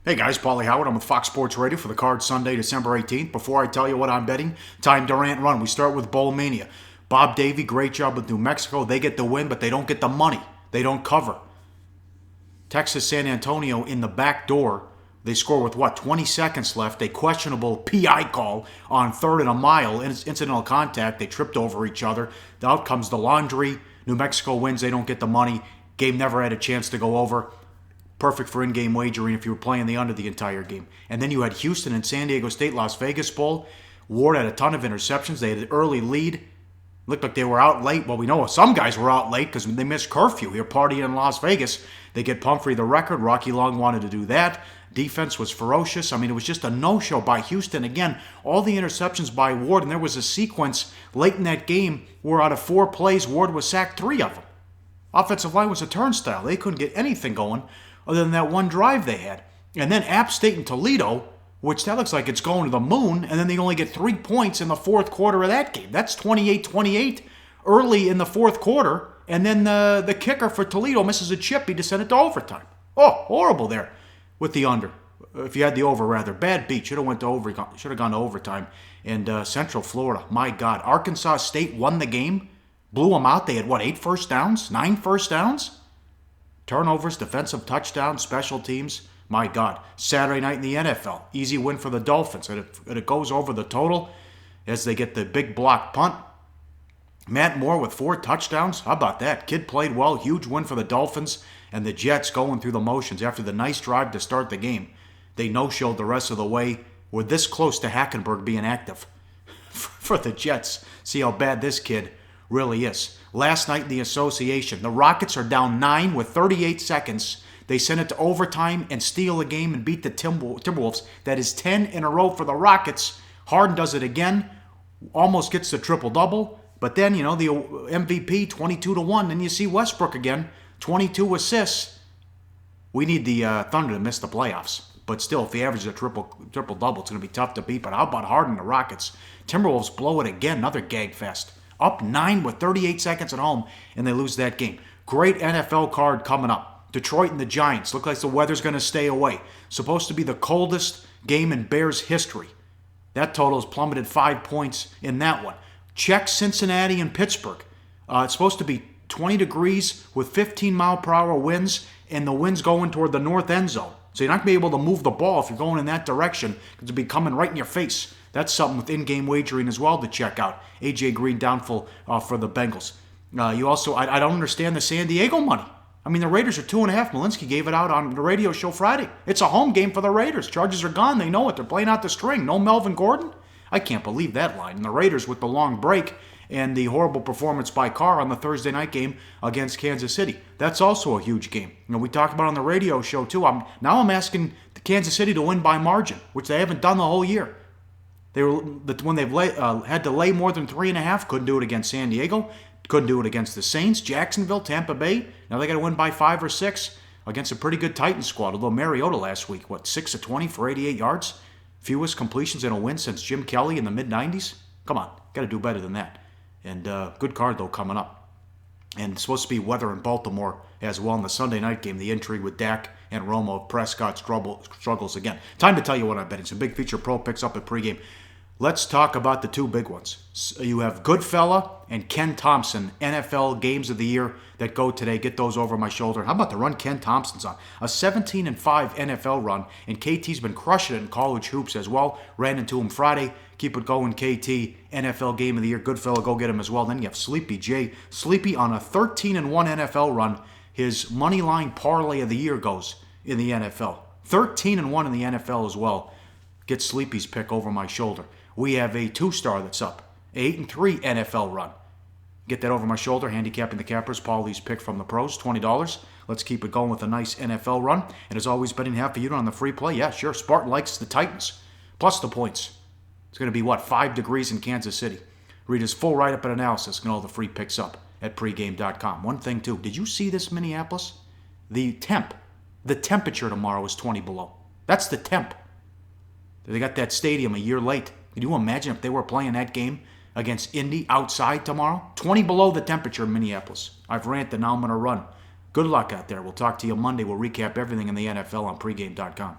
Hey guys, Pauly Howard. I'm with Fox Sports Radio for the card Sunday, December 18th. Before I tell you what I'm betting, time to rant run. We start with Bowl Mania. Bob Davie, great job with New Mexico. They get the win, but they don't get the money. They don't cover. Texas San Antonio in the back door. They score with 20 seconds left. A questionable PI call on 3rd and a mile. Incidental contact. They tripped over each other. Out comes the laundry. New Mexico wins. They don't get the money. Game never had a chance to go over. Perfect for in-game wagering if you were playing the under the entire game. And then you had Houston and San Diego State, Las Vegas Bowl. Ward had a ton of interceptions. They had an early lead. Looked like they were out late. Well, we know some guys were out late because they missed curfew. Here partying in Las Vegas. They get Pumphrey the record. Rocky Long wanted to do that. Defense was ferocious. I mean, it was just a no-show by Houston. Again, all the interceptions by Ward. And there was a sequence late in that game where out of 4 plays, Ward was sacked 3 of them. Offensive line was a turnstile. They couldn't get anything going other than that one drive they had. And then App State and Toledo, which that looks like it's going to the moon, and then they only get 3 points in the fourth quarter of that game. That's 28-28 early in the fourth quarter, and then the kicker for Toledo misses a chip. He just sent it to overtime. Oh, horrible there with the under. If you had the over, rather. Bad beat. Should have gone to overtime. And Central Florida, my God. Arkansas State won the game, blew them out. They had, 8 first downs? 9 first downs? Turnovers, defensive touchdowns, special teams. My God. Saturday night in the NFL. Easy win for the Dolphins. And it goes over the total as they get the big block punt. Matt Moore with 4 touchdowns. How about that? Kid played well. Huge win for the Dolphins. And the Jets going through the motions after the nice drive to start the game. They no-showed the rest of the way. We're this close to Hackenberg being active for the Jets. See how bad this kid really is. Last night in the association, the Rockets are down 9 with 38 seconds. They send it to overtime and steal a game and beat the Timberwolves. That is 10 in a row for the Rockets. Harden does it again, almost gets the triple-double. But then, the MVP, 22-1. Then you see Westbrook again, 22 assists. We need the Thunder to miss the playoffs. But still, if he averages a triple-double, it's going to be tough to beat. But how about Harden and the Rockets? Timberwolves blow it again, another gag fest. Up 9 with 38 seconds at home, and they lose that game. Great NFL card coming up. Detroit and the Giants. Look like the weather's going to stay away. Supposed to be the coldest game in Bears history. That total has plummeted 5 points in that one. Check Cincinnati and Pittsburgh. It's supposed to be 20 degrees with 15-mile-per-hour winds, and the wind's going toward the north end zone. So you're not going to be able to move the ball if you're going in that direction because it'll be coming right in your face. That's something with in-game wagering as well to check out. A.J. Green downfall for the Bengals. You also, I don't understand the San Diego money. I mean, the Raiders are 2.5. Malinsky gave it out on the radio show Friday. It's a home game for the Raiders. Chargers are gone. They know it. They're playing out the string. No Melvin Gordon? I can't believe that line. And the Raiders with the long break and the horrible performance by Carr on the Thursday night game against Kansas City. That's also a huge game. We talked about it on the radio show too. I'm asking the Kansas City to win by margin, which they haven't done the whole year. When they've had to lay more than 3.5, couldn't do it against San Diego, couldn't do it against the Saints, Jacksonville, Tampa Bay. Now they got to win by 5 or 6 against a pretty good Titans squad. Although Mariota last week, 6 of 20 for 88 yards, fewest completions in a win since Jim Kelly in the mid-90s. Come on, got to do better than that. And good card though coming up. And it's supposed to be weather in Baltimore as well in the Sunday night game. The intrigue with Dak and Romo. Prescott struggles again. Time to tell you what I'm betting. Some big feature pro picks up at pregame. Let's talk about the 2 big ones. So you have Goodfella and Ken Thompson, NFL Games of the Year that go today. Get those over my shoulder. How about the run Ken Thompson's on? A 17-5 NFL run, and KT's been crushing it in college hoops as well. Ran into him Friday. Keep it going, KT. NFL Game of the Year. Goodfella, go get him as well. Then you have Sleepy J. Sleepy on a 13-1 NFL run. His money line parlay of the year goes in the NFL. 13-1 in the NFL as well. Get Sleepy's pick over my shoulder. We have a 2-star that's up. 8-3 NFL run. Get that over my shoulder. Handicapping the Cappers. Pauly's pick from the pros. $20. Let's keep it going with a nice NFL run. And as always, betting half a unit on the free play. Yeah, sure. Spartan likes the Titans. Plus the points. It's going to be 5 degrees in Kansas City. Read his full write-up and analysis and all the free picks up at pregame.com. One thing, too. Did you see this, Minneapolis? The temperature tomorrow is 20 below. That's the temp. They got that stadium a year late. Can you imagine if they were playing that game against Indy outside tomorrow? 20 below the temperature in Minneapolis. I've ranted, now I'm going to run. Good luck out there. We'll talk to you Monday. We'll recap everything in the NFL on pregame.com.